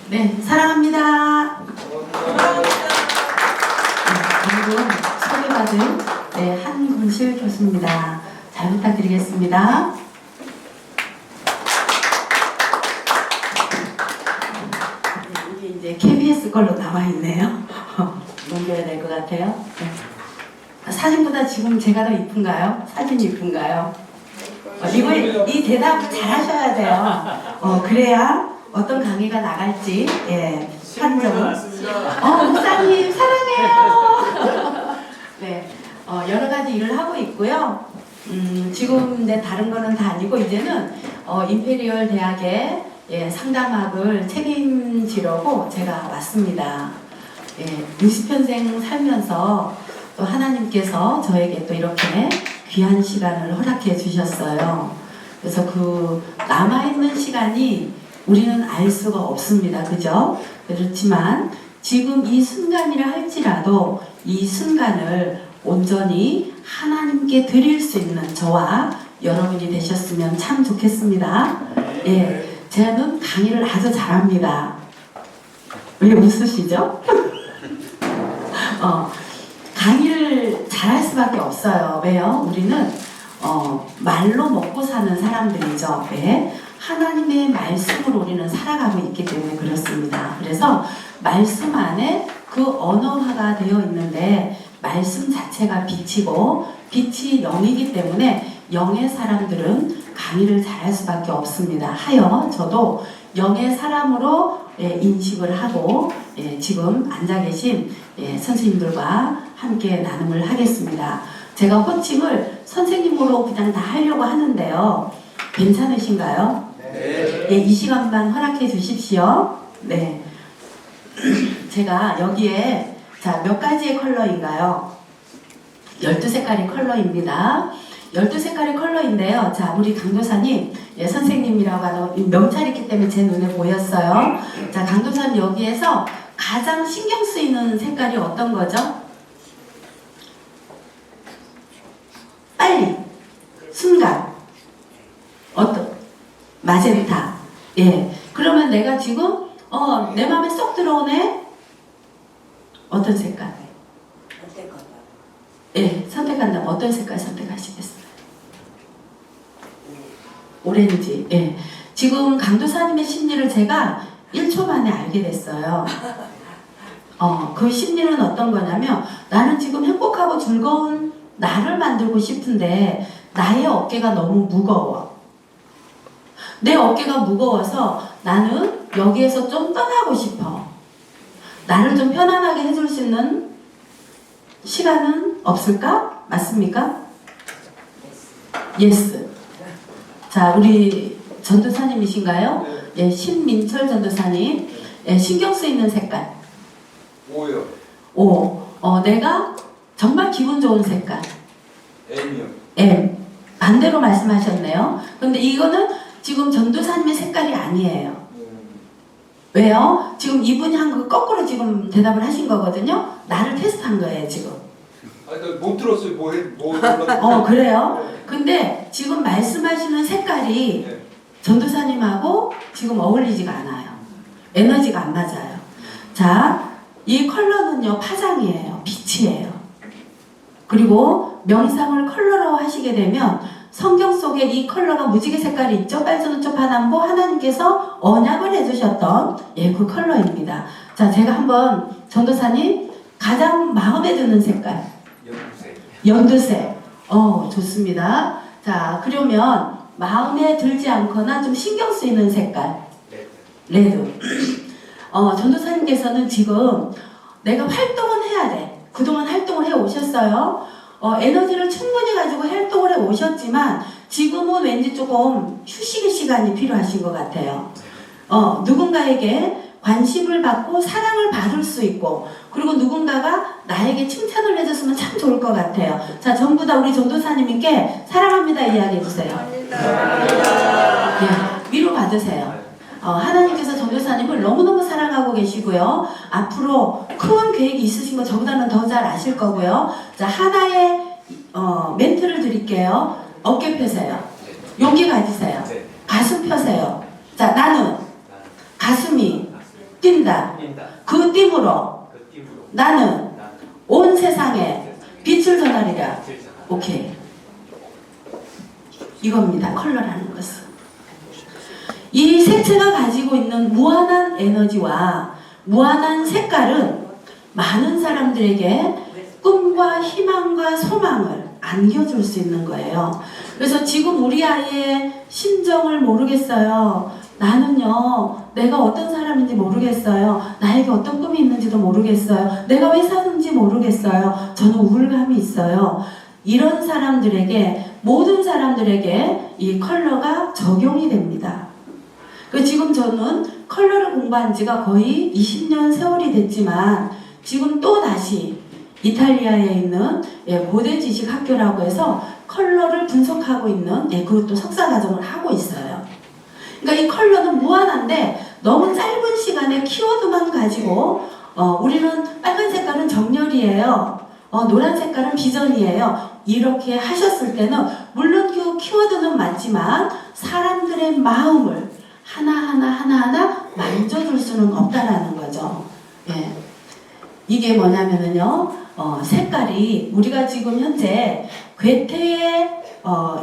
네, 사랑합니다. 방금 소개받은 한근실 교수입니다. 잘 부탁드리겠습니다. 이게 이제 KBS 걸로 나와 있네요. 넘겨야 될 것 같아요. 네. 사진보다 지금 제가 더 이쁜가요? 사진이 이쁜가요? 이 대답을 잘 하셔야 돼요. 그래야 어떤 강의가 나갈지 판정. 목사님 사랑해요. 네, 여러 가지 일을 하고 있고요. 지금 이제 다른 거는 다 아니고 이제는 임페리얼 대학의 상담학을 책임지려고 제가 왔습니다. 60평생 살면서 또 하나님께서 저에게 또 이렇게 귀한 시간을 허락해 주셨어요. 그래서 그 남아있는 시간이 우리는 알 수가 없습니다. 그죠? 그렇지만 지금 이 순간이라 할지라도 이 순간을 온전히 하나님께 드릴 수 있는 저와 여러분이 되셨으면 참 좋겠습니다. 저는 강의를 아주 잘합니다. 왜 웃으시죠? 강의를 잘할 수밖에 없어요. 왜요? 우리는 말로 먹고 사는 사람들이죠. 하나님의 말씀으로 우리는 살아가고 있기 때문에 그렇습니다. 그래서 말씀 안에 그 언어화가 되어 있는데 말씀 자체가 빛이고 빛이 영이기 때문에 영의 사람들은 강의를 잘할 수밖에 없습니다. 하여 저도 영의 사람으로 인식을 하고 지금 앉아 계신 선생님들과 함께 나눔을 하겠습니다. 제가 호칭을 선생님으로 그냥 다 하려고 하는데요. 괜찮으신가요? 네. 이 시간만 허락해 주십시오. 네. 제가 여기에 몇 가지의 컬러인가요? 12색깔의 컬러입니다. 12색깔의 컬러인데요. 우리 강도사님, 선생님이라고 하는 명찰이 있기 때문에 제 눈에 보였어요. 강도사님 여기에서 가장 신경 쓰이는 색깔이 어떤 거죠? 빨리, 순간, 마젠타. 그러면 내가 지금 내 마음에 쏙 들어오네. 어떤 색깔? 선택한다면 어떤 색깔 선택하시겠어요? 오렌지. 지금 강도사님의 심리를 제가 1초 만에 알게 됐어요. 그 심리는 어떤 거냐면 나는 지금 행복하고 즐거운 나를 만들고 싶은데 나의 어깨가 너무 무거워. 내 어깨가 무거워서 나는 여기에서 좀 떠나고 싶어. 나를 좀 편안하게 해줄 수 있는 시간은 없을까? 맞습니까? 예스. 우리 전도사님이신가요? 신민철 전도사님. 신경 쓰이는 색깔. 오요. 내가 정말 기분 좋은 색깔. M이요. M. 반대로 말씀하셨네요. 그런데 이거는 지금 전도사님의 색깔이 아니에요. 왜요? 지금 이분이 한 거 거꾸로 지금 대답을 하신 거거든요. 나를 테스트한 거예요, 지금. 못 들었어요. 뭐 그래요? 근데 지금 말씀하시는 색깔이 전도사님하고 지금 어울리지가 않아요. 에너지가 안 맞아요. 이 컬러는요, 파장이에요. 빛이에요. 그리고 명상을 컬러로 하시게 되면 성경 속에 이 컬러가 무지개 색깔이 있죠. 빨주노초 파남보 하나님께서 언약을 해주셨던 그 컬러입니다. 제가 한번 전도사님 가장 마음에 드는 색깔. 연두색. 좋습니다. 그러면 마음에 들지 않거나 좀 신경 쓰이는 색깔. 레드. 전도사님께서는 지금 내가 활동은 해야 돼. 그동안 활동을 해 오셨어요. 에너지를 충분히 가지고 활동을 해 오셨지만 지금은 왠지 조금 휴식의 시간이 필요하신 것 같아요. 누군가에게 관심을 받고 사랑을 받을 수 있고 그리고 누군가가 나에게 칭찬을 해줬으면 참 좋을 것 같아요. 전부 다 우리 전도사님께 사랑합니다 이야기해 주세요. 위로 받으세요. 하나님께서 전도사님을 너무너무 사랑하고 계시고요. 앞으로 큰 계획이 있으신 거 저보다는 더 잘 아실 거고요. 하나의 멘트를 드릴게요. 어깨 펴세요. 용기 가지세요. 가슴 띠부러 나는 온 세상에 빛을 전하리라. 오케이. 이겁니다. 컬러라는 것은. 이 색채가 가지고 있는 무한한 에너지와 무한한 색깔은 많은 사람들에게 꿈과 희망과 소망을 안겨줄 수 있는 거예요. 그래서 지금 우리 아이의 심정을 모르겠어요. 나는요, 내가 어떤 사람인지 모르겠어요. 나에게 어떤 꿈이 있는지도 모르겠어요. 내가 왜 사는지 모르겠어요. 저는 우울감이 있어요. 이런 사람들에게, 모든 사람들에게 이 컬러가 적용이 됩니다. 지금 저는 컬러를 공부한 지가 거의 20년 세월이 됐지만 지금 또 다시 이탈리아에 있는 고대 지식 학교라고 해서 컬러를 분석하고 있는 그것도 석사과정을 하고 있어요. 그러니까 이 컬러는 무한한데 너무 짧은 시간에 키워드만 가지고 우리는 빨간 색깔은 정열이에요. 노란 색깔은 비전이에요. 이렇게 하셨을 때는 물론 그 키워드는 맞지만 사람들의 마음을 하나하나 만져줄 수는 없다라는 거죠. 예. 이게 뭐냐면은요, 색깔이 우리가 지금 현재 괴테의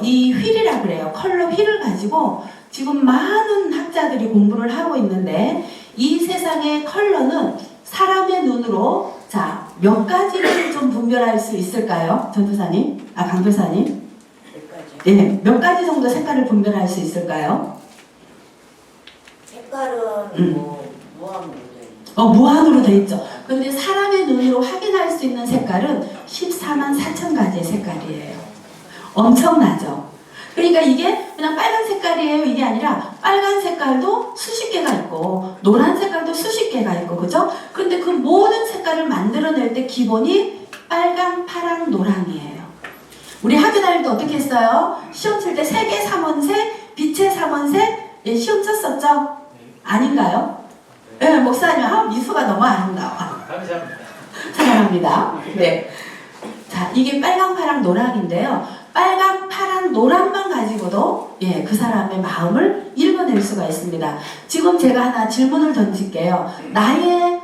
이 휠이라 그래요. 컬러 휠을 가지고 지금 많은 학자들이 공부를 하고 있는데 이 세상의 컬러는 사람의 눈으로 자, 몇 가지를 좀 분별할 수 있을까요? 전도사님? 강도사님? 몇 가지? 네, 몇 가지 정도 색깔을 분별할 수 있을까요? 색깔은 뭐 무한으로 돼 있죠. 무한으로 돼 있죠. 근데 사람의 눈으로 확인할 수 있는 색깔은 14만 4천 가지의 색깔이에요. 엄청나죠? 그러니까 이게 그냥 빨간 색깔이에요 이게 아니라 빨간 색깔도 수십 개가 있고 노란 색깔도 수십 개가 있고 그죠? 근데 그 모든 색깔을 만들어낼 때 기본이 빨강, 파랑, 노랑이에요. 우리 학교 다닐 때 어떻게 했어요? 시험 칠 때 색의 삼원색, 빛의 삼원색 시험 쳤었죠? 아닌가요? 네, 목사님 미수가 너무 아름다워. 감사합니다. 사랑합니다. 네. 자, 이게 빨강, 파랑, 노랑인데요. 빨강, 파랑, 노랑만 가지고도 그 사람의 마음을 읽어낼 수가 있습니다. 지금 제가 하나 질문을 던질게요. 나의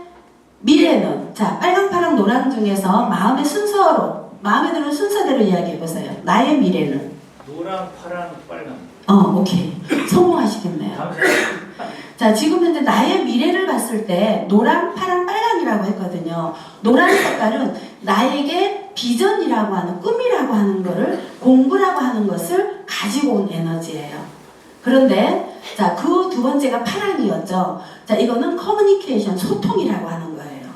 미래는 자, 빨강, 파랑, 노랑 중에서 마음의 순서로 마음에 드는 순서대로 이야기해 보세요. 나의 미래는 노랑, 파랑, 빨강. 오케이. 성공하시겠네요. 감사합니다. 자, 지금 현재 나의 미래를 봤을 때 노랑, 파랑, 빨강이라고 했거든요. 노란 색깔은 나에게 비전이라고 하는 꿈이라고 하는 거를 공부라고 하는 것을 가지고 온 에너지예요. 그런데 자, 그 두 번째가 파랑이었죠. 자, 이거는 커뮤니케이션, 소통이라고 하는 거예요.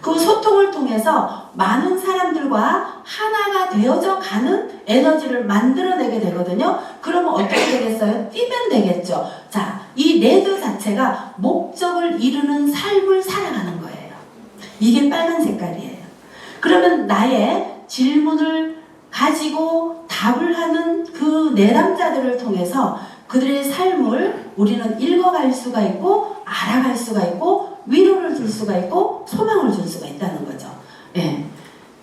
그 소통을 통해서 많은 사람들과 하나가 되어져 가는 에너지를 만들어내게 되거든요. 그러면 어떻게 되겠어요? 뛰면 되겠죠. 자, 이 레드 자체가 목적을 이루는 삶을 살아가는 거예요. 이게 빨간 색깔이에요. 그러면 나의 질문을 가지고 답을 하는 그 내담자들을 통해서 그들의 삶을 우리는 읽어갈 수가 있고 알아갈 수가 있고 위로를 줄 수가 있고 소망을 줄 수가 있다는 거죠. 예.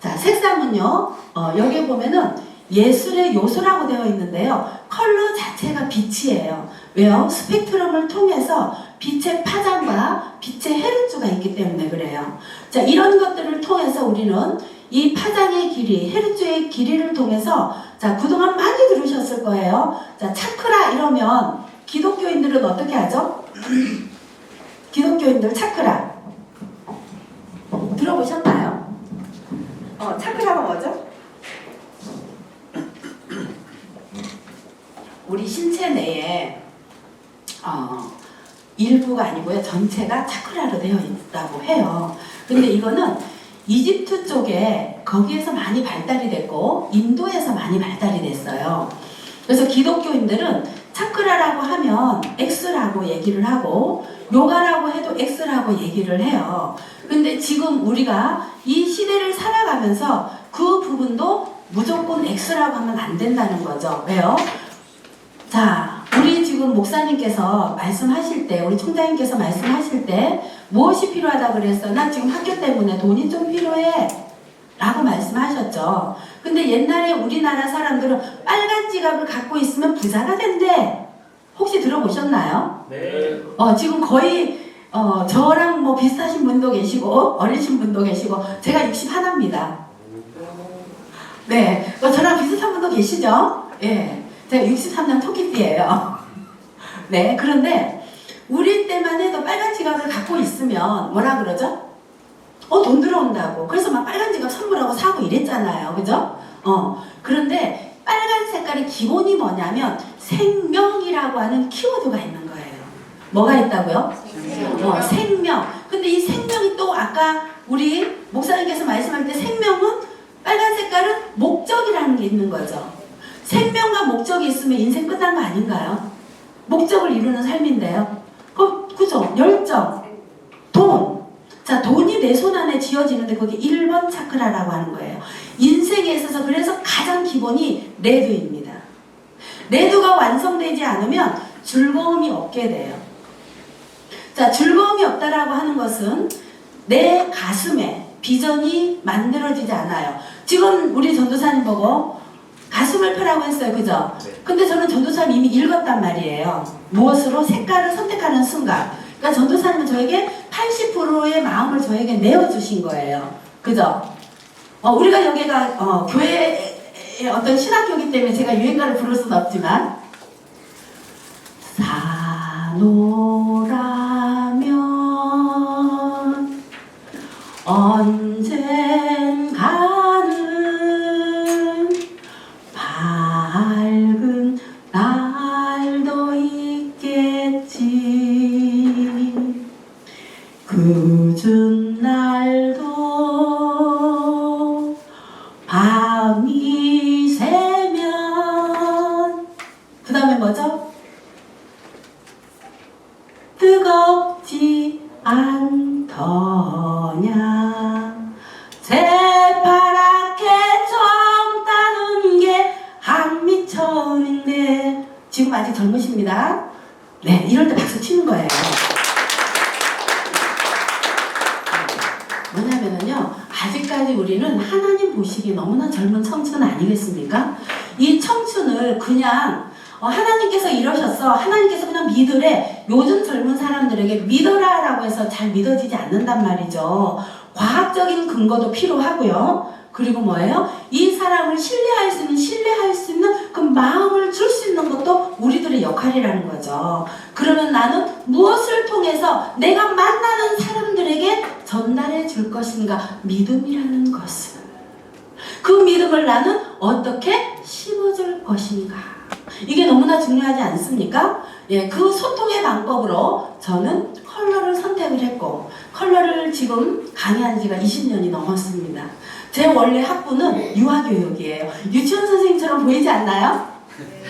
자, 색상은요. 여기 보면은 예술의 요소라고 되어 있는데요. 컬러 자체가 빛이에요. 왜요? 스펙트럼을 통해서 빛의 파장과 빛의 헤르츠가 있기 때문에 그래요. 자, 이런 것들을 통해서 우리는 이 파장의 길이, 헤르츠의 길이를 통해서 자, 그동안 많이 들으셨을 거예요. 자, 차크라 이러면 기독교인들은 어떻게 하죠? 기독교인들 차크라 들어보셨나요? 차크라가 뭐죠? 우리 신체 내에 일부가 아니고요. 전체가 차크라로 되어 있다고 해요. 근데 이거는 이집트 쪽에 거기에서 많이 발달이 됐고 인도에서 많이 발달이 됐어요. 그래서 기독교인들은 차크라라고 하면 X라고 얘기를 하고 요가라고 해도 X라고 얘기를 해요. 근데 지금 우리가 이 시대를 살아가면서 그 부분도 무조건 X라고 하면 안 된다는 거죠. 왜요? 자, 우리 지금 목사님께서 말씀하실 때, 우리 총장님께서 말씀하실 때 무엇이 필요하다 그랬어? 나 지금 학교 때문에 돈이 좀 필요해 라고 말씀하셨죠. 근데 옛날에 우리나라 사람들은 빨간 지갑을 갖고 있으면 부자가 된대. 혹시 들어보셨나요? 네. 지금 거의 저랑 뭐 비슷하신 분도 계시고 어리신 분도 계시고 제가 61입니다. 네, 저랑 비슷한 분도 계시죠? 예, 제가 63년 토끼띠예요. 네, 그런데 우리 때만 해도 빨간 지갑을 갖고 있으면 뭐라 그러죠? 돈 들어온다고. 그래서 막 빨간 지갑 선물하고 사고 이랬잖아요. 그죠? 그런데 빨간 색깔의 기본이 뭐냐면 생명이라고 하는 키워드가 있는 거예요. 뭐가 있다고요? 생명. 근데 이 생명이 또 아까 우리 목사님께서 말씀할 때 생명은 빨간 색깔은 목적이라는 게 있는 거죠. 생명과 목적이 있으면 인생 끝난 거 아닌가요? 목적을 이루는 삶인데요. 그죠? 열정, 돈. 자, 돈이 내 손 안에 쥐어지는데 그게 1번 차크라라고 하는 거예요. 인생에 있어서 그래서 가장 기본이 레드입니다. 레드가 완성되지 않으면 즐거움이 없게 돼요. 자, 즐거움이 없다라고 하는 것은 내 가슴에 비전이 만들어지지 않아요. 지금 우리 전도사님 보고 가슴을 펴라고 했어요. 그죠? 근데 저는 전도사님 이미 읽었단 말이에요. 무엇으로? 색깔을 선택하는 순간. 그러니까 전도사님은 저에게 80%의 마음을 저에게 내어주신 거예요. 그죠? 우리가 여기가 교회의 어떤 신학교이기 때문에 제가 유행가를 부를 수는 없지만 산호라면 언젠가는 밝은 날도 있겠지. 그중 날도 밤이 새면 그 다음에 뭐죠? 뜨겁지 않더냐. 새파랗게 젊다는 게 한미 처음인데. 지금 아직 젊으십니다. 네, 이럴 때 박수 치는 거예요. 뭐냐면요, 아직까지 우리는 하나님 보시기 너무나 젊은 청춘 아니겠습니까? 이 청춘을 그냥 하나님께서 이러셨어, 하나님께서 그냥 믿으래. 요즘 젊은 사람들에게 믿어라라고 해서 잘 믿어지지 않는단 말이죠. 과학적인 근거도 필요하고요. 그리고 뭐예요? 이 사람을 신뢰할 수 있는 그 마음을 줄 수 있는 것도 우리들의 역할이라는 거죠. 그러면 나는 무엇을 통해서 내가 만나는 사람들에게 전달해 줄 것인가? 믿음이라는 것을. 그 믿음을 나는 어떻게 심어줄 것인가? 이게 너무나 중요하지 않습니까? 예, 그 소통의 방법으로 저는 컬러를 선택을 했고, 컬러를 지금 강의한 지가 20년이 넘었습니다. 제 원래 학부는 유아교육이에요. 유치원 선생님처럼 보이지 않나요?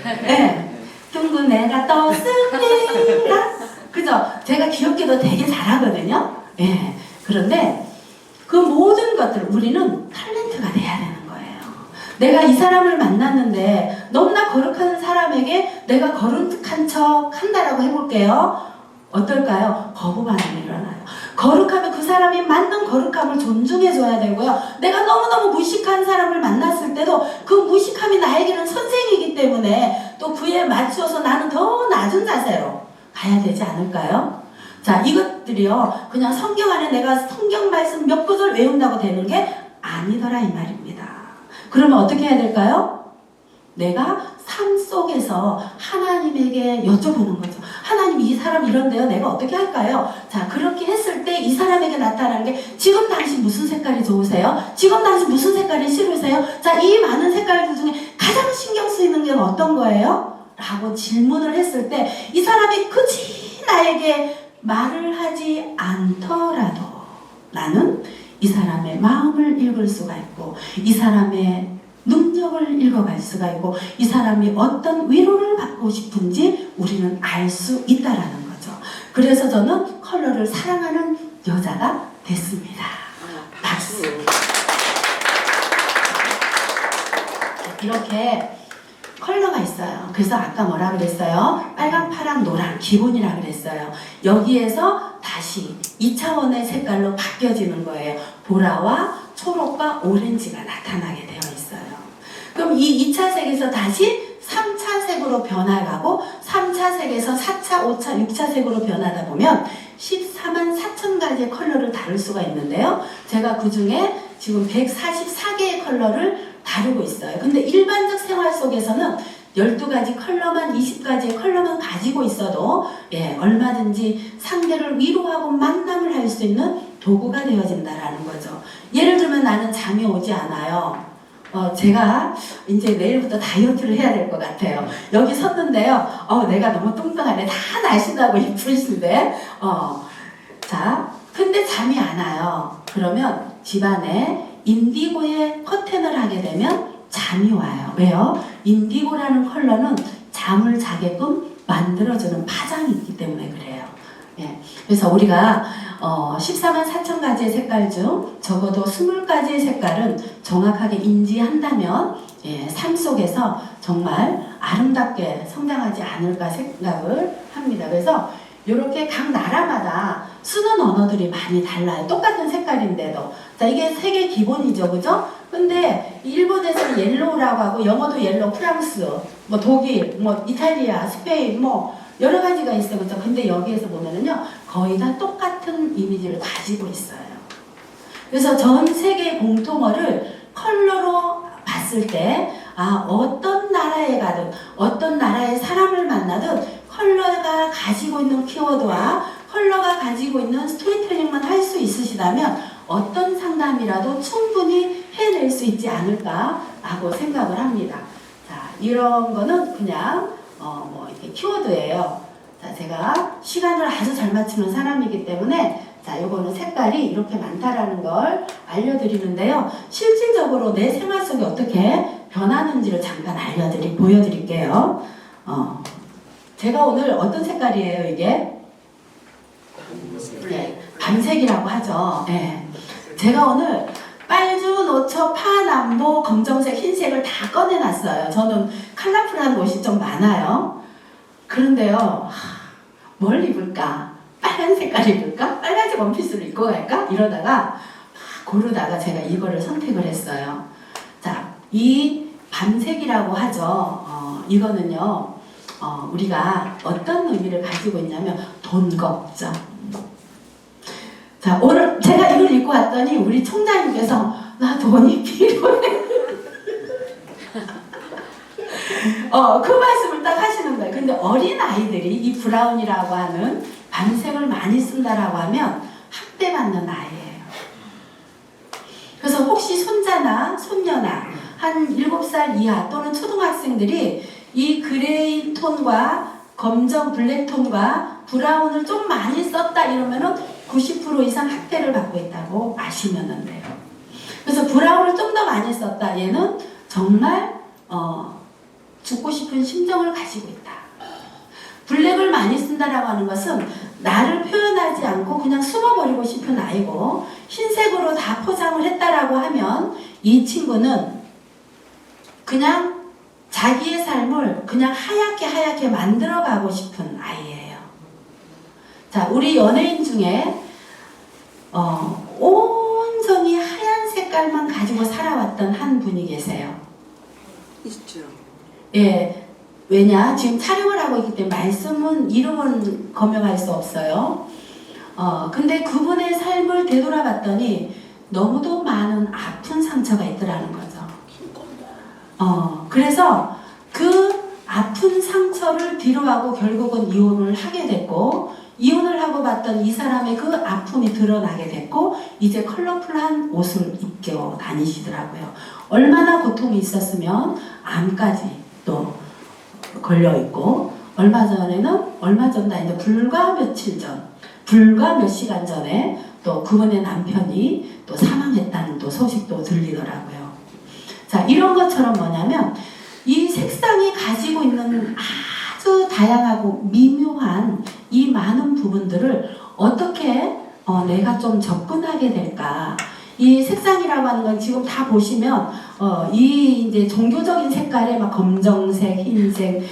네. 둥근 애가 떴습니다. 그죠? 제가 귀엽게도 되게 잘하거든요. 예. 그런데 그 모든 것들 우리는 탤런트가 돼야 되는 거예요. 내가 이 사람을 만났는데 너무나 거룩한 사람에게 내가 거룩한 척 한다라고 해볼게요. 어떨까요? 거부 반응이 일어나요. 거룩하면 그 사람이 맞는 거룩함을 존중해줘야 되고요. 내가 너무너무 무식한 사람을 만났을 때도 그 무식함이 나에게는 선생이기 때문에 또 그에 맞추어서 나는 더 낮은 자세로 가야 되지 않을까요? 자, 이것들이요, 그냥 성경 안에 내가 성경 말씀 몇 구절 외운다고 되는 게 아니더라 이 말입니다. 그러면 어떻게 해야 될까요? 내가 삶 속에서 하나님에게 여쭤보는 거죠. 하나님, 이 사람 이런데요, 내가 어떻게 할까요? 자, 그렇게 했을 때 이 사람에게 나타나는 게, 지금 당신 무슨 색깔이 좋으세요? 지금 당신 무슨 색깔이 싫으세요? 자, 이 많은 색깔들 중에 가장 신경 쓰이는 게 어떤 거예요? 라고 질문을 했을 때 이 사람이 굳이 나에게 말을 하지 않더라도 나는 이 사람의 마음을 읽을 수가 있고, 이 사람의 능력을 읽어갈 수가 있고, 이 사람이 어떤 위로를 받고 싶은지 우리는 알 수 있다라는 거죠. 그래서 저는 컬러를 사랑하는 여자가 됐습니다. 박수. 이렇게 컬러가 있어요. 그래서 아까 뭐라 그랬어요? 빨강, 파랑, 노랑 기본이라 그랬어요. 여기에서 다시 2차원의 색깔로 바뀌어지는 거예요. 보라와 초록과 오렌지가 나타나게 되어 있어요. 그럼 이 2차 색에서 다시 3차 색으로 변화가고 3차 색에서 4차, 5차, 6차 색으로 변하다 보면 14만 4천 가지의 컬러를 다룰 수가 있는데요. 제가 그 중에 지금 144개의 컬러를 다루고 있어요. 근데 일반적 생활 속에서는 12가지 컬러만, 20가지의 컬러만 가지고 있어도 얼마든지 상대를 위로하고 만남을 할 수 있는 도구가 되어진다라는 거죠. 예를 들면 나는 잠이 오지 않아요. 제가 이제 내일부터 다이어트를 해야 될 것 같아요. 여기 섰는데요. 내가 너무 뚱뚱하네. 다 날씬하고 이쁘신데. 자, 근데 잠이 안 와요. 그러면 집안에 인디고의 커튼을 하게 되면 잠이 와요. 왜요? 인디고라는 컬러는 잠을 자게끔 만들어주는 파장이 있기 때문에 그래요. 그래서 우리가 14만 4천 가지의 색깔 중 적어도 20가지의 색깔은 정확하게 인지한다면 삶 속에서 정말 아름답게 성장하지 않을까 생각을 합니다. 그래서 이렇게 각 나라마다 쓰는 언어들이 많이 달라요. 똑같은 색깔인데도. 자, 이게 세계 기본이죠. 그죠? 근데 일본에서는 옐로우라고 하고 영어도 옐로우, 프랑스, 뭐 독일, 뭐 이탈리아, 스페인 뭐 여러 가지가 있어요. 그죠? 근데 여기에서 보면은요. 거의 다 똑같은 이미지를 가지고 있어요. 그래서 전 세계 공통어를 컬러로 봤을 때 어떤 나라에 가든 어떤 나라의 사람을 만나든 컬러가 가지고 있는 키워드와 컬러가 가지고 있는 스토리텔링만 할 수 있으시다면 어떤 상담이라도 충분히 해낼 수 있지 않을까 하고 생각을 합니다. 자, 이런 거는 그냥 뭐 이렇게 키워드예요. 자, 제가 시간을 아주 잘 맞추는 사람이기 때문에 자, 요거는 색깔이 이렇게 많다라는 걸 알려드리는데요. 실질적으로 내 생활 속에 어떻게 변하는지를 잠깐 보여드릴게요. 제가 오늘 어떤 색깔이에요, 이게? 밤색이라고 하죠. 제가 오늘 빨주, 노초, 파, 남보, 검정색, 흰색을 다 꺼내놨어요. 저는 컬러풀한 옷이 좀 많아요. 그런데요, 뭘 입을까? 빨간 색깔 입을까? 빨간색 원피스를 입고 갈까? 이러다가 고르다가 제가 이거를 선택을 했어요. 자, 이 밤색이라고 하죠. 이거는요, 우리가 어떤 의미를 가지고 있냐면 돈 걱정. 자, 오늘 제가 이걸 입고 왔더니 우리 총장님께서 나 돈이 필요해. 그 말씀을 딱 하시는 거예요. 근데 어린 아이들이 이 브라운이라고 하는 밤색을 많이 쓴다라고 하면 학대받는 아이예요. 그래서 혹시 손자나 손녀나 한 7살 이하 또는 초등학생들이 이 그레이 톤과 검정 블랙 톤과 브라운을 좀 많이 썼다 이러면은 90% 이상 학대를 받고 있다고 아시면 돼요. 그래서 브라운을 좀 더 많이 썼다. 얘는 정말 죽고 싶은 심정을 가지고 있다. 블랙을 많이 쓴다라고 하는 것은 나를 표현하지 않고 그냥 숨어버리고 싶은 아이고, 흰색으로 다 포장을 했다라고 하면 이 친구는 그냥 자기의 삶을 그냥 하얗게 만들어가고 싶은 아이예요. 자, 우리 연예인 중에 온전히 하얀 색깔만 가지고 살아왔던 한 분이 계세요. 있죠. 왜냐? 지금 촬영을 하고 있기 때문에 이름은 거명할 수 없어요. 근데 그분의 삶을 되돌아봤더니 너무도 많은 아픈 상처가 있더라는 거죠. 그래서 그 아픈 상처를 뒤로하고 결국은 이혼을 하게 됐고, 이혼을 하고 봤던 이 사람의 그 아픔이 드러나게 됐고, 이제 컬러풀한 옷을 입고 다니시더라고요. 얼마나 고통이 있었으면 암까지 또 걸려있고, 얼마 전도 아닌데 불과 며칠 전, 불과 몇 시간 전에 또 그분의 남편이 또 사망했다는 또 소식도 들리더라고요. 자, 이런 것처럼 뭐냐면 이 색상이 가지고 있는 아주 다양하고 미묘한 이 많은 부분들을 어떻게 내가 좀 접근하게 될까? 이 색상이라고 하는 건 지금 다 보시면 이 이제 종교적인 색깔에 막 검정색, 흰색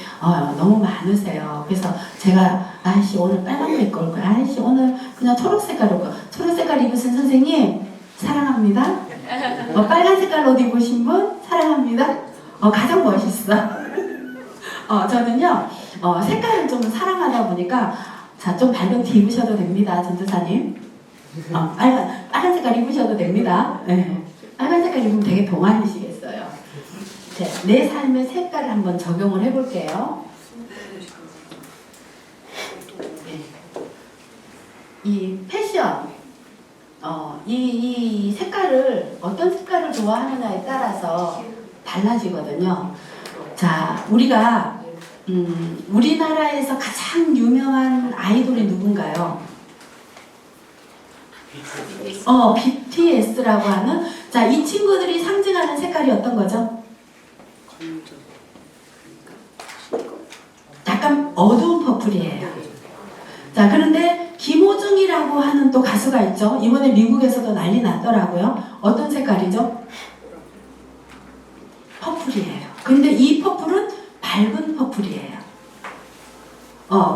너무 많으세요. 그래서 제가 아이씨 오늘 빨간 거 입고 올 거야. 아이씨 오늘 그냥 초록 색깔 올 거야. 초록 색깔 입으신 선생님 사랑합니다. 빨간 색깔 옷 입으신 분 사랑합니다. 가장 멋있어. 저는요, 색깔을 좀 사랑하다 보니까, 자, 좀 밝은 티 입으셔도 됩니다, 전도사님. 빨간 색깔 입으셔도 됩니다. 네. 빨간 색깔 입으면 되게 동안이시겠어요. 자, 내 삶의 색깔을 한번 적용을 해볼게요. 네. 이 패션, 이 색깔을, 어떤 색깔을 좋아하느냐에 따라서 달라지거든요. 자, 우리가 우리나라에서 가장 유명한 아이돌이 누군가요? BTS라고 하는, 자, 이 친구들이 상징하는 색깔이 어떤 거죠? 약간 어두운 퍼플이에요. 자, 그런데 김호중이라고 하는 또 가수가 있죠. 이번에 미국에서도 난리 났더라고요. 어떤 색깔이죠? 퍼플이에요. 근데 이 퍼플은 밝은 퍼플이에요.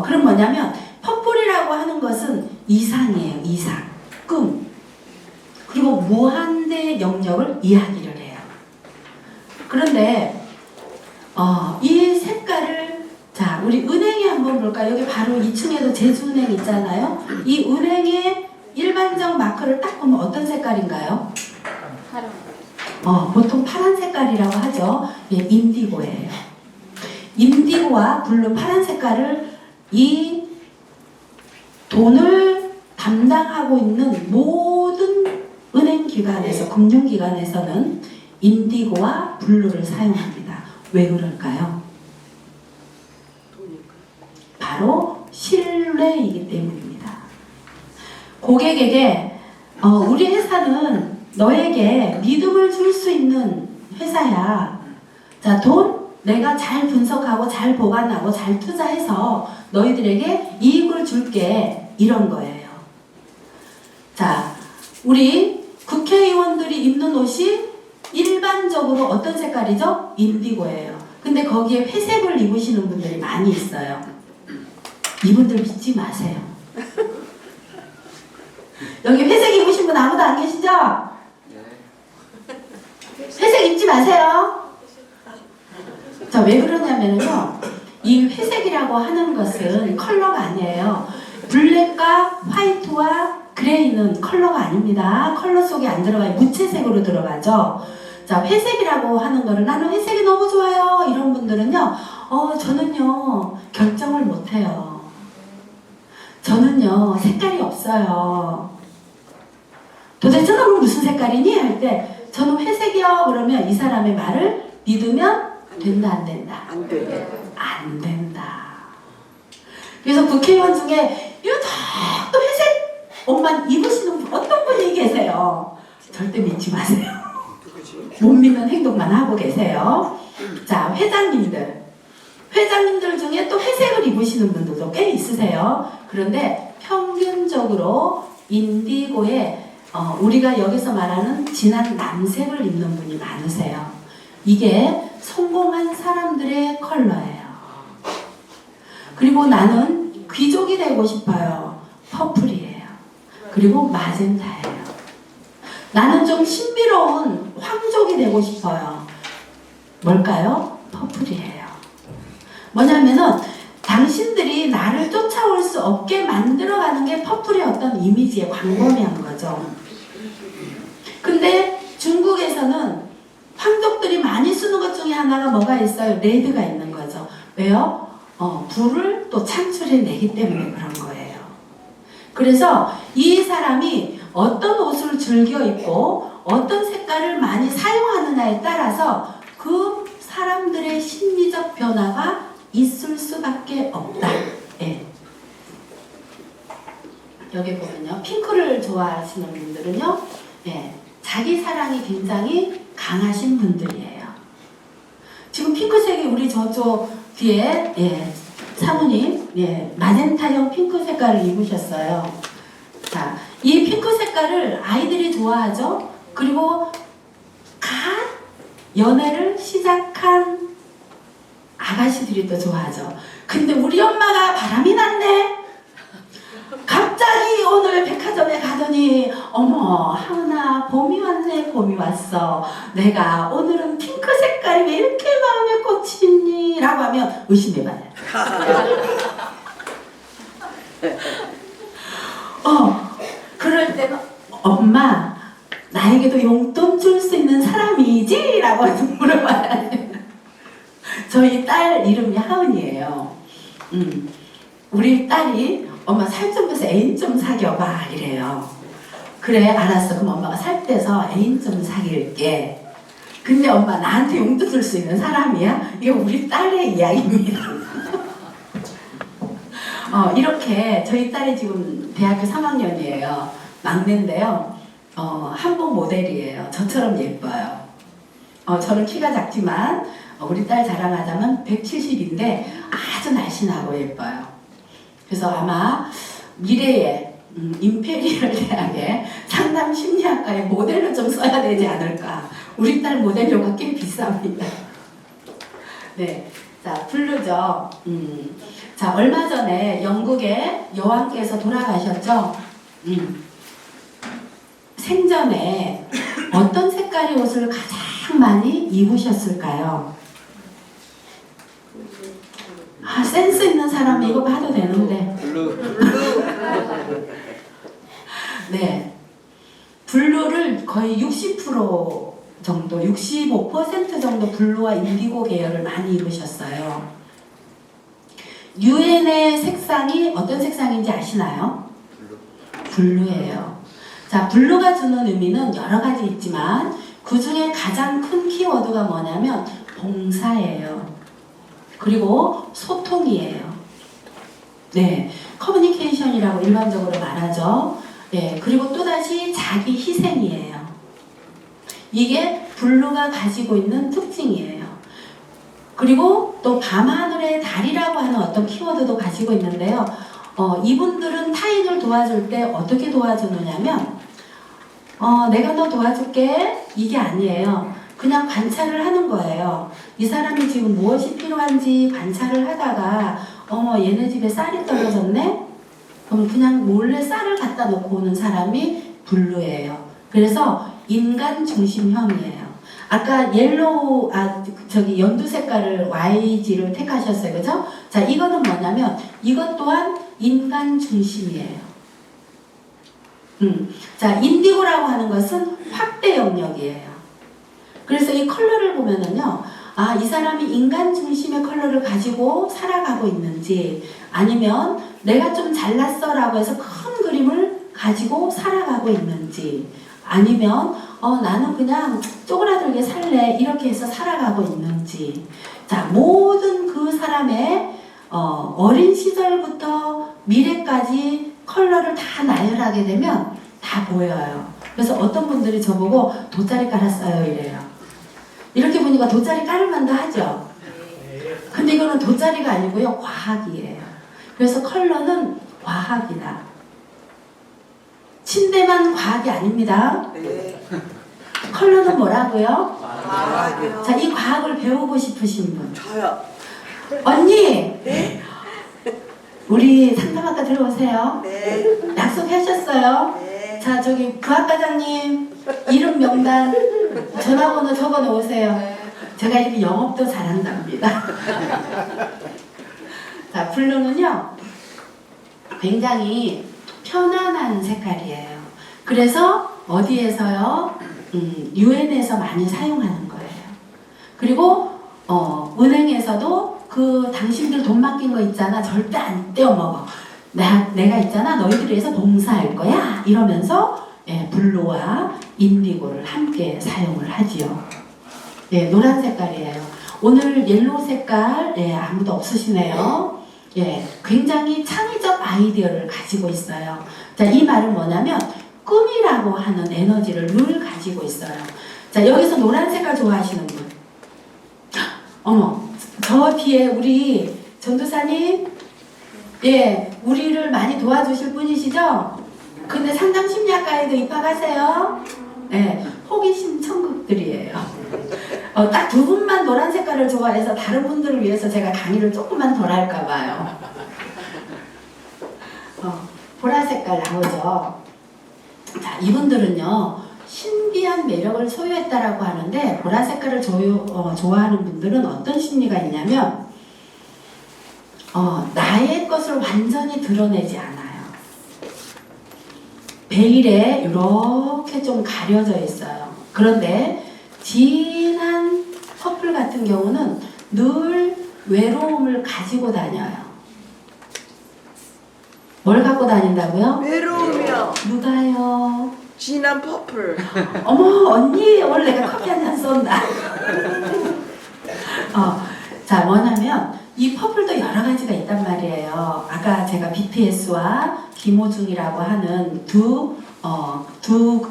그럼 뭐냐면 퍼플이라고 하는 것은 이상이에요. 이상, 꿈, 그리고 무한대 영역을 이야기를 해요. 그런데 이 색깔을, 자, 우리 은행에 한번 볼까요? 여기 바로 2층에도 제주은행 있잖아요. 이 은행의 일반적 마크를 딱 보면 어떤 색깔인가요? 파란. 보통 파란 색깔이라고 하죠. 예, 인디고예요. 인디고와 블루, 파란 색깔을 이 돈을 담당하고 있는 모든 은행기관에서, 금융기관에서는 인디고와 블루를 사용합니다. 왜 그럴까요? 바로 신뢰이기 때문입니다. 고객에게 우리 회사는 너에게 믿음을 줄 수 있는 회사야. 자, 돈 내가 잘 분석하고 잘 보관하고 잘 투자해서 너희들에게 이익을 줄게. 이런 거예요. 자, 우리 국회의원들이 입는 옷이 일반적으로 어떤 색깔이죠? 인디고예요. 근데 거기에 회색을 입으시는 분들이 많이 있어요. 이분들 믿지 마세요. 여기 회색 입으신 분 아무도 안 계시죠? 회색 입지 마세요. 자, 왜 그러냐면요, 이 회색이라고 하는 것은 컬러가 아니에요. 블랙과 화이트와 그레이는 컬러가 아닙니다. 컬러 속에 안 들어가요. 무채색으로 들어가죠. 자, 회색이라고 하는 거를 나는 회색이 너무 좋아요. 이런 분들은요, 저는요, 결정을 못해요. 저는요, 색깔이 없어요. 도대체 너는 무슨 색깔이니? 할 때, 저는 회색이요. 그러면 이 사람의 말을 믿으면 된다, 안 된다? 안 돼. 안 된다. 그래서 국회의원 중에 또 회색 옷만 입으시는 분, 어떤 분이 계세요? 절대 믿지 마세요. 못 믿는 행동만 하고 계세요. 자, 회장님들 중에 또 회색을 입으시는 분들도 꽤 있으세요. 그런데 평균적으로 인디고에 우리가 여기서 말하는 진한 남색을 입는 분이 많으세요. 이게 성공한 사람들의 컬러예요. 그리고 나는 귀족이 되고 싶어요. 퍼플이에요. 그리고 마젠타예요. 나는 좀 신비로운 황족이 되고 싶어요. 뭘까요? 퍼플이에요. 뭐냐면은 당신들이 나를 쫓아올 수 없게 만들어가는 게 퍼플의 어떤 이미지의 광범위한 거죠. 근데 중국에서는 황족들이 많이 쓰는 것 중에 하나가 뭐가 있어요? 레드가 있는 거죠. 왜요? 불을 또 창출해내기 때문에 그런 거예요. 그래서 이 사람이 어떤 옷을 즐겨 입고 어떤 색깔을 많이 사용하느냐에 따라서 그 사람들의 심리적 변화가 있을 수밖에 없다. 예. 여기 보면요, 핑크를 좋아하시는 분들은요, 예, 자기 사랑이 굉장히 강하신 분들이에요. 지금 핑크색이 우리 저쪽 뒤에, 예, 사모님, 예, 마젠타형 핑크 색깔을 입으셨어요. 자, 이 핑크 색깔을 아이들이 좋아하죠. 그리고 갓 연애를 시작한 아가씨들이 또 좋아하죠. 근데 우리 엄마가 바람이 났네. 갑자기 오늘 백화점에 가더니 어머 하은아 봄이 왔네 봄이 왔어. 내가 오늘은 핑크 색깔이 왜 이렇게 마음에 꽂히니? 라고 하면 의심해봐요. 그럴 때는 엄마 나에게도 용돈 줄 수 있는 사람이지? 라고 물어봐야 돼요. 저희 딸 이름이 하은이에요. 우리 딸이 엄마 살 좀 빼서 애인 좀 사귀어봐 이래요. 그래 알았어. 그럼 엄마가 살 빼서 애인 좀 사귈게. 근데 엄마 나한테 용돈 줄 수 있는 사람이야? 이거 우리 딸의 이야기입니다. 이렇게 저희 딸이 지금 대학교 3학년이에요. 막내인데요. 한복 모델이에요. 저처럼 예뻐요. 저는 키가 작지만 우리 딸 자랑하자면 170인데 아주 날씬하고 예뻐요. 그래서 아마 미래에 임페리얼 대학의 상담 심리학과에 모델로 좀 써야 되지 않을까. 우리 딸 모델료가 꽤 비쌉니다. 네, 자 블루죠. 자 얼마 전에 영국의 여왕께서 돌아가셨죠. 생전에 어떤 색깔의 옷을 가장 많이 입으셨을까요? 센스 있는 사람이 이거 봐도 되는데. 블루. 네, 블루를 거의 60% 정도, 65% 정도 블루와 인디고 계열을 많이 입으셨어요. 유엔의 색상이 어떤 색상인지 아시나요? 블루예요. 자, 블루가 주는 의미는 여러 가지 있지만 그 중에 가장 큰 키워드가 뭐냐면 봉사예요. 그리고 소통이에요. 네, 커뮤니케이션이라고 일반적으로 말하죠. 네, 그리고 또다시 자기 희생이에요. 이게 블루가 가지고 있는 특징이에요. 그리고 또 밤하늘의 달이라고 하는 어떤 키워드도 가지고 있는데요. 이분들은 타인을 도와줄 때 어떻게 도와주느냐면 내가 너 도와줄게 이게 아니에요. 그냥 관찰을 하는 거예요. 이 사람이 지금 무엇이 필요한지 관찰을 하다가 어머 얘네 집에 쌀이 떨어졌네? 그럼 그냥 몰래 쌀을 갖다 놓고 오는 사람이 블루예요. 그래서 인간 중심형이에요. 아까 옐로우, 연두 색깔을 YG를 택하셨어요. 그죠? 자, 이거는 뭐냐면 이것 또한 인간 중심이에요. 자, 인디고라고 하는 것은 확대 영역이에요. 그래서 이 컬러를 보면은요, 이 사람이 인간 중심의 컬러를 가지고 살아가고 있는지, 아니면 내가 좀 잘났어 라고 해서 큰 그림을 가지고 살아가고 있는지, 아니면 나는 그냥 쪼그라들게 살래 이렇게 해서 살아가고 있는지. 자, 모든 그 사람의 어린 시절부터 미래까지 컬러를 다 나열하게 되면 다 보여요. 그래서 어떤 분들이 저보고 돗자리 깔았어요 이래요. 이렇게 보니까 돗자리 깔을 만도 하죠. 근데 이거는 돗자리가 아니고요, 과학이에요. 그래서 컬러는 과학이다. 침대만 과학이 아닙니다. 네. 컬러는 뭐라고요? 과학이요. 자, 이 과학을 배우고 싶으신 분. 저요. 언니! 네. 우리 상담학과 들어오세요. 네. 약속하셨어요? 네. 자, 저기 부학과장님 이름 명단 전화번호 적어놓 오세요. 제가 이렇게 영업도 잘한답니다. 자, 블루는요 굉장히 편안한 색깔이에요. 그래서 어디에서요? 유엔에서 많이 사용하는 거예요. 그리고 은행에서도 그 당신들 돈 맡긴 거 있잖아, 절대 안 떼어먹어. 내가 있잖아, 너희들을 위해서 봉사할 거야 이러면서 블루와 인디고를 함께 사용을 하지요. 노란 색깔이에요. 오늘 옐로우 색깔 아무도 없으시네요. 굉장히 창의적 아이디어를 가지고 있어요. 자, 이 말은 뭐냐면 꿈이라고 하는 에너지를 늘 가지고 있어요. 자, 여기서 노란 색깔 좋아하시는 분. 어머, 저 뒤에 우리 전도사님, 우리를 많이 도와주실 분이시죠? 근데 상담 심리학과에도 입학하세요. 호기심 천국들이에요. 딱 두 분만 노란 색깔을 좋아해서 다른 분들을 위해서 제가 강의를 조금만 덜 할까 봐요. 보라 색깔 나오죠? 자, 이분들은요 신비한 매력을 소유했다라고 하는데 보라 색깔을 좋아하는 분들은 어떤 심리가 있냐면 나의 것을 완전히 드러내지 않아요. 베일에 이렇게 좀 가려져 있어요. 그런데 진한 커플 같은 경우는 늘 외로움을 가지고 다녀요. 뭘 갖고 다닌다고요? 외로움이요. 누가요? 진한 퍼플. 어머 언니 오늘 내가 커피 한 잔 쏜다. 자 뭐냐면 이 퍼플도 여러 가지가 있단 말이에요. 아까 제가 BTS와 김호중이라고 하는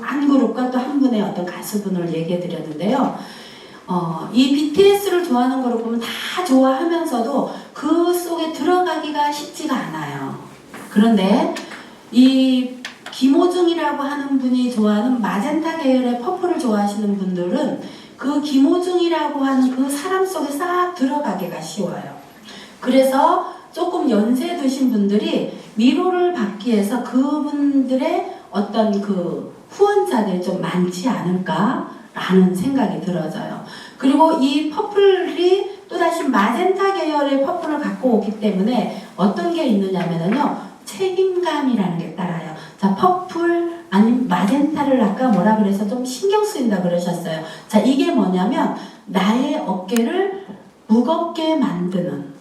한 그룹과 또 한 분의 어떤 가수분을 얘기해 드렸는데요. 이 BTS를 좋아하는 거를 보면 다 좋아하면서도 그 속에 들어가기가 쉽지가 않아요. 그런데 이 김호중이라고 하는 분이 좋아하는 마젠타 계열의 퍼플을 좋아하시는 분들은 그 김호중이라고 하는 그 사람 속에 싹 들어가기가 쉬워요. 그래서 조금 연세 드신 분들이 위로를 받기 위해서 그분들의 어떤 그 후원자들이 좀 많지 않을까라는 생각이 들어져요. 그리고 이 퍼플이 또다시 마젠타 계열의 퍼플을 갖고 오기 때문에 어떤 게 있느냐면요. 책임감이라는 게 따라요. 자, 퍼플 아니면 마젠타를 아까 뭐라 그래서 좀 신경 쓰인다 그러셨어요. 자, 이게 뭐냐면 나의 어깨를 무겁게 만드는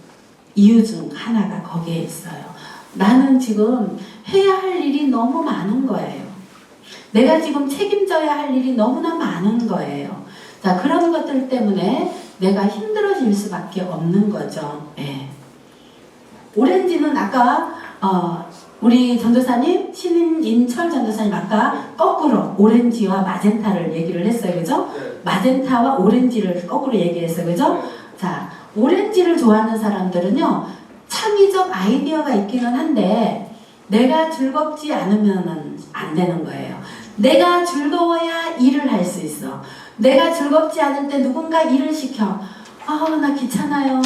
이유 중 하나가 거기에 있어요. 나는 지금 해야 할 일이 너무 많은 거예요. 내가 지금 책임져야 할 일이 너무나 많은 거예요. 자, 그런 것들 때문에 내가 힘들어질 수밖에 없는 거죠. 예. 오렌지는 아까 우리 전도사님 신인철 전도사님 아까 거꾸로 오렌지와 마젠타를 얘기를 했어요. 그죠? 네. 마젠타와 오렌지를 거꾸로 얘기했어요. 그죠? 자, 오렌지를 좋아하는 사람들은요 창의적 아이디어가 있기는 한데 내가 즐겁지 않으면 안 되는 거예요. 내가 즐거워야 일을 할 수 있어. 내가 즐겁지 않을 때 누군가 일을 시켜. 나 귀찮아요.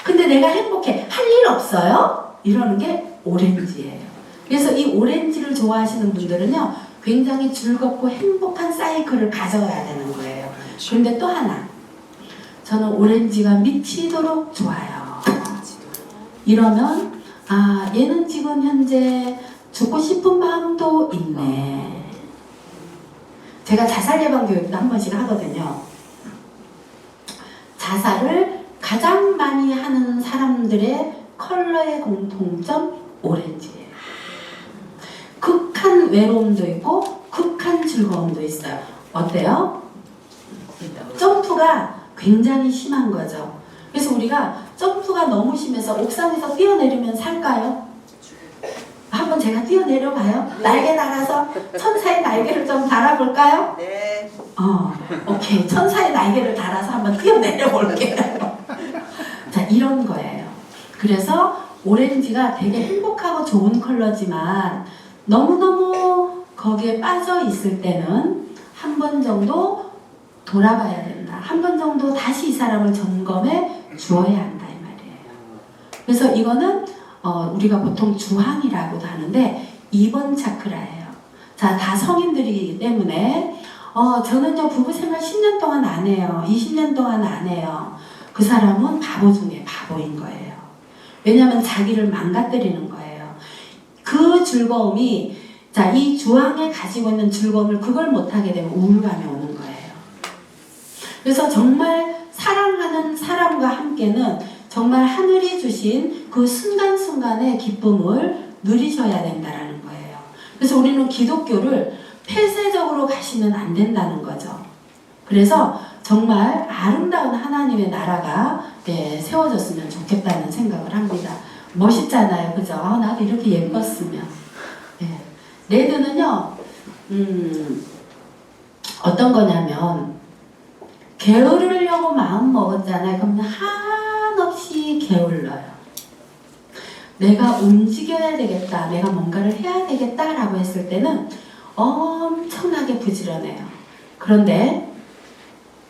근데 내가 행복해. 할 일 없어요? 이러는 게 오렌지예요. 그래서 이 오렌지를 좋아하시는 분들은요 굉장히 즐겁고 행복한 사이클을 가져가야 되는 거예요. 그런데 또 하나, 저는 오렌지가 미치도록 좋아요. 이러면 얘는 지금 현재 죽고 싶은 마음도 있네. 제가 자살 예방 교육도 한 번씩 하거든요. 자살을 가장 많이 하는 사람들의 컬러의 공통점 오렌지예요. 극한 외로움도 있고 극한 즐거움도 있어요. 어때요? 점프가 굉장히 심한 거죠. 그래서 우리가 점프가 너무 심해서 옥상에서 뛰어내리면 살까요? 한번 제가 뛰어내려 봐요. 날개 달아서 천사의 날개를 좀 달아볼까요? 네. 오케이. 천사의 날개를 달아서 한번 뛰어내려 볼게요. 자, 이런 거예요. 그래서 오렌지가 되게 행복하고 좋은 컬러지만 너무너무 거기에 빠져 있을 때는 한 번 정도 돌아봐야 된다. 한 번 정도 다시 이 사람을 점검해 주어야 한다 이 말이에요. 그래서 이거는 우리가 보통 주황이라고도 하는데 2번 차크라예요. 자, 다 성인들이기 때문에 저는요 부부생활 10년 동안 안 해요. 20년 동안 안 해요. 그 사람은 바보 중에 바보인 거예요. 왜냐하면 자기를 망가뜨리는 거예요. 그 즐거움이 자, 이 주황에 가지고 있는 즐거움을 그걸 못하게 되면 우울감이 오는 거예요. 그래서 정말 사랑하는 사람과 함께는 정말 하늘이 주신 그 순간순간의 기쁨을 누리셔야 된다는 거예요. 그래서 우리는 기독교를 폐쇄적으로 가시면 안 된다는 거죠. 그래서 정말 아름다운 하나님의 나라가 세워졌으면 좋겠다는 생각을 합니다. 멋있잖아요. 그죠? 나도 이렇게 예뻤으면. 레드는요, 어떤 거냐면, 게으르려고 마음 먹었잖아요. 그러면 한없이 게을러요. 내가 움직여야 되겠다, 내가 뭔가를 해야 되겠다라고 했을 때는 엄청나게 부지런해요. 그런데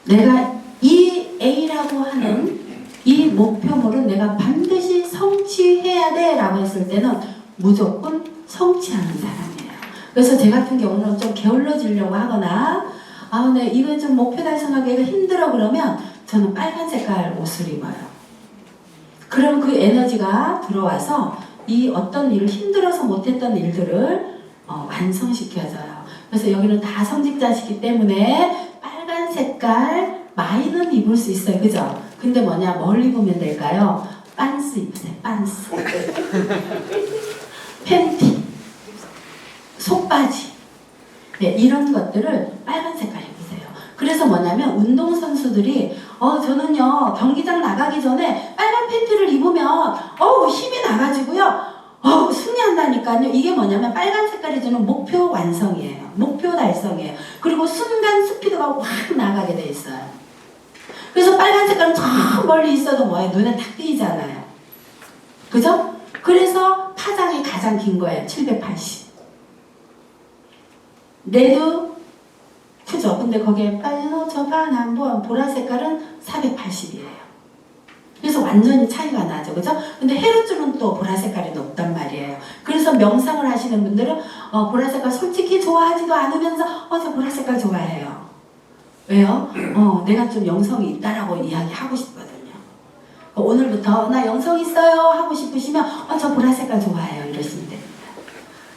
내가 이 A라고 하는 이 목표물은 내가 반드시 성취해야 돼 라고 했을 때는 무조건 성취하는 사람이에요. 그래서 제 같은 경우는 좀 게을러지려고 하거나 네, 이거 좀 목표 달성하기가 힘들어 그러면 저는 빨간 색깔 옷을 입어요. 그럼 그 에너지가 들어와서 이 어떤 일을 힘들어서 못했던 일들을 완성시켜줘요. 그래서 여기는 다 성직자시기 때문에 빨간 색깔 마이는 입을 수 있어요. 그죠? 근데 뭐냐, 뭘 입으면 될까요? 빤스 입으세요. 빤스. 팬티, 속바지, 네, 이런 것들을 빨간 색깔 입으세요. 그래서 뭐냐면 운동선수들이 저는요 경기장 나가기 전에 빨간 팬티를 입으면 힘이 나가지고요 승리한다니까요. 이게 뭐냐면 빨간 색깔이 주는 목표 완성이에요. 목표 달성이에요. 그리고 순간 스피드가 확 나가게 돼 있어요. 그래서 빨간 색깔은 저 멀리 있어도 뭐예요? 눈에 탁 띄잖아요. 그죠? 그래서 파장이 가장 긴 거예요. 780. 레드 크죠? 근데 거기에 빨간 저반 한번 보라 색깔은 480이에요. 그래서 완전히 차이가 나죠. 그죠? 근데 헤르츠는 또 보라 색깔이 높단 말이에요. 그래서 명상을 하시는 분들은 보라 색깔 솔직히 좋아하지도 않으면서 저 보라 색깔 좋아해요. 왜요? 내가 좀 영성이 있다라고 이야기하고 싶거든요. 오늘부터 나 영성 있어요 하고 싶으시면 저 보라 색깔 좋아해요 이러시면 됩니다.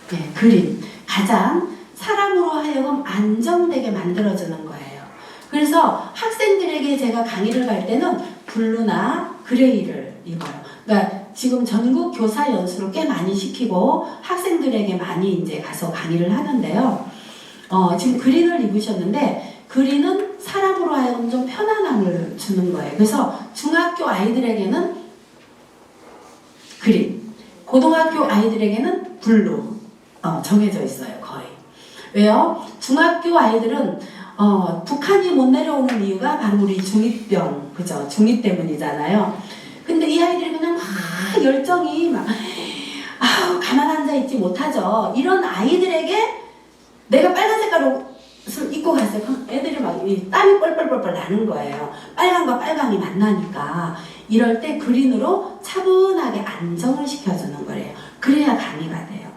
네, 그림 가장 사람으로 하여금 안정되게 만들어주는 거예요. 그래서 학생들에게 제가 강의를 갈 때는 블루나 그레이를 입어요. 그러니까 지금 전국 교사 연수로 꽤 많이 시키고 학생들에게 많이 이제 가서 강의를 하는데요. 지금 그린을 입으셨는데 그린은 사람으로 하여금 좀 편안함을 주는 거예요. 그래서 중학교 아이들에게는 그린, 고등학교 아이들에게는 블루 정해져 있어요. 거의. 왜요? 중학교 아이들은 북한이 못 내려오는 이유가 바로 우리 중2병, 그죠? 중2 때문이잖아요. 근데 이 아이들이 그냥 막 열정이 막 가만 앉아 있지 못하죠. 이런 아이들에게 내가 빨간 색깔 옷을 입고 갔어요. 그럼 애들이 막 땀이 뻘뻘뻘뻘 나는 거예요. 빨강과 빨강이 만나니까. 이럴 때 그린으로 차분하게 안정을 시켜주는 거래요. 그래야 강의가 돼요.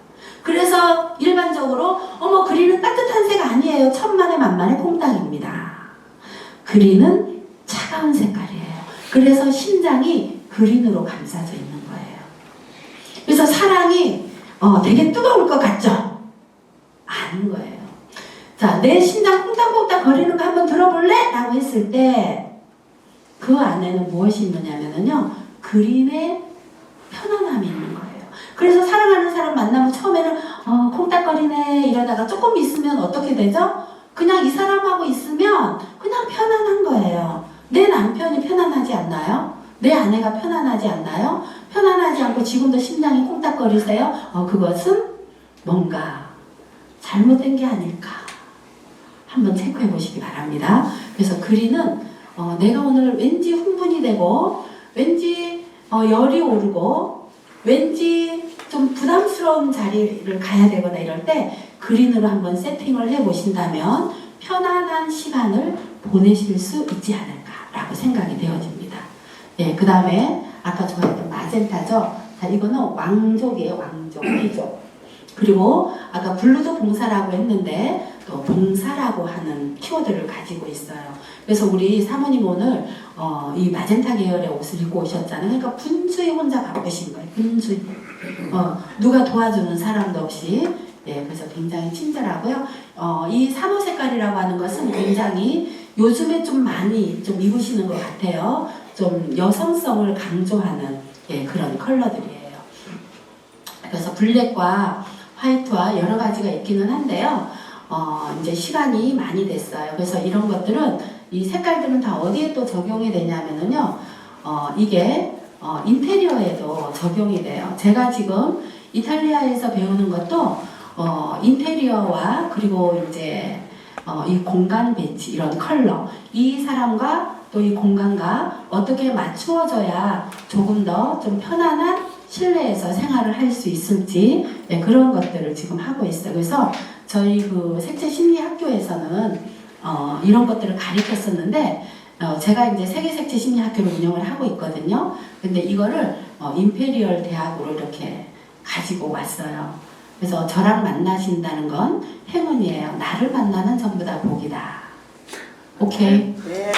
그래서 일반적으로 그린은 따뜻한 색 아니에요. 천만에 만만의 콩닥입니다. 그린은 차가운 색깔이에요. 그래서 심장이 그린으로 감싸져 있는 거예요. 그래서 사랑이 되게 뜨거울 것 같죠? 아닌 거예요. 자, 내 심장 콩닥콩닥 거리는 거 한번 들어볼래? 라고 했을 때 그 안에는 무엇이 있느냐면요 그린의 편안함이 있는 거예요. 그래서 사랑하는 사람 만나면 처음에는 콩닥거리네 이러다가 조금 있으면 어떻게 되죠? 그냥 이 사람하고 있으면 그냥 편안한 거예요. 내 남편이 편안하지 않나요? 내 아내가 편안하지 않나요? 편안하지 않고 지금도 심장이 콩닥거리세요? 그것은 뭔가 잘못된 게 아닐까 한번 체크해 보시기 바랍니다. 그래서 그린은 내가 오늘 왠지 흥분이 되고 왠지 열이 오르고 왠지 좀 부담스러운 자리를 가야 되거나 이럴 때 그린으로 한번 세팅을 해 보신다면 편안한 시간을 보내실 수 있지 않을까라고 생각이 되어집니다. 예, 그 다음에 아까 좋아했던 마젠타죠. 자, 이거는 왕족이에요. 왕족, 귀족. 그리고 아까 블루도 봉사라고 했는데 또 봉사라고 하는 키워드를 가지고 있어요. 그래서 우리 사모님 오늘 이 마젠타 계열의 옷을 입고 오셨잖아요. 그러니까 분주히 혼자 바쁘신 거예요. 분주히. 누가 도와주는 사람도 없이. 네, 그래서 굉장히 친절하고요. 이 사모 색깔이라고 하는 것은 굉장히 요즘에 좀 많이 좀 입으시는 것 같아요. 좀 여성성을 강조하는 그런 컬러들이에요. 그래서 블랙과 화이트와 여러 가지가 있기는 한데요. 이제 시간이 많이 됐어요. 그래서 이런 것들은 이 색깔들은 다 어디에 또 적용이 되냐면은요. 이게 인테리어에도 적용이 돼요. 제가 지금 이탈리아에서 배우는 것도 인테리어와 그리고 이제 이 공간 배치 이런 컬러 이 사람과 또 이 공간과 어떻게 맞추어져야 조금 더 좀 편안한 실내에서 생활을 할 수 있을지 그런 것들을 지금 하고 있어요. 그래서 저희 그 색채 심리 학교에서는 이런 것들을 가르쳤었는데 제가 이제 세계 색채 심리 학교를 운영을 하고 있거든요. 근데 이거를 임페리얼 대학으로 이렇게 가지고 왔어요. 그래서 저랑 만나신다는 건 행운이에요. 나를 만나는 전부 다 복이다. 오케이. 네.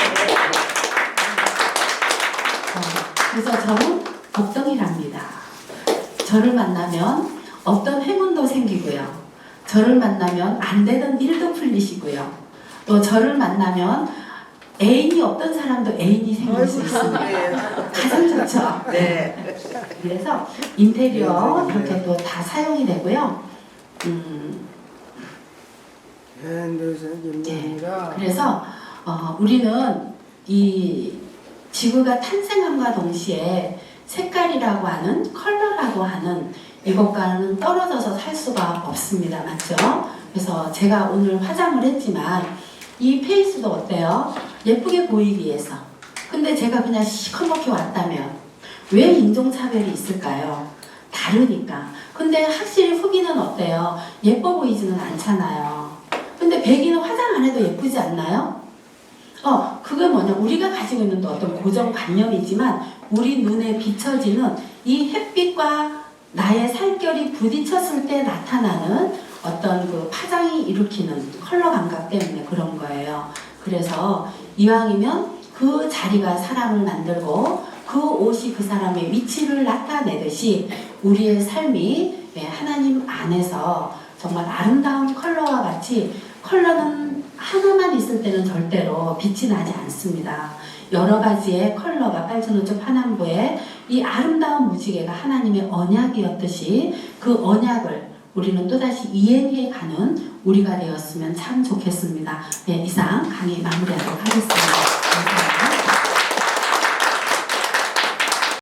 그래서 저는 복덩이랍니다. 저를 만나면 어떤 행운도 생기고요. 저를 만나면 안 되던 일도 풀리시고요. 또 저를 만나면 애인이 없던 사람도 애인이 생길 수 있습니다. 네. 가장 좋죠. 네. 그래서 인테리어 이렇게 또 다 사용이 되고요. 그래서 우리는 이 지구가 탄생함과 동시에 색깔이라고 하는 컬러라고 하는 이것과는 떨어져서 살 수가 없습니다. 맞죠? 그래서 제가 오늘 화장을 했지만 이 페이스도 어때요? 예쁘게 보이기 위해서. 근데 제가 그냥 시커멓게 왔다면 왜 인종차별이 있을까요? 다르니까. 근데 확실히 흑인은 어때요? 예뻐 보이지는 않잖아요. 근데 백인은 화장 안 해도 예쁘지 않나요? 그게 뭐냐, 우리가 가지고 있는 또 어떤 고정관념이지만 우리 눈에 비춰지는 이 햇빛과 나의 살결이 부딪혔을 때 나타나는 어떤 그 파장이 일으키는 컬러 감각 때문에 그런 거예요. 그래서 이왕이면 그 자리가 사람을 만들고 그 옷이 그 사람의 위치를 나타내듯이 우리의 삶이 하나님 안에서 정말 아름다운 컬러와 같이, 컬러는 하나만 있을 때는 절대로 빛이 나지 않습니다. 여러 가지의 컬러가 빨주노초 파남보의 이 아름다운 무지개가 하나님의 언약이었듯이 그 언약을 우리는 또다시 이행해 가는 우리가 되었으면 참 좋겠습니다. 네, 이상 강의 마무리하도록 하겠습니다.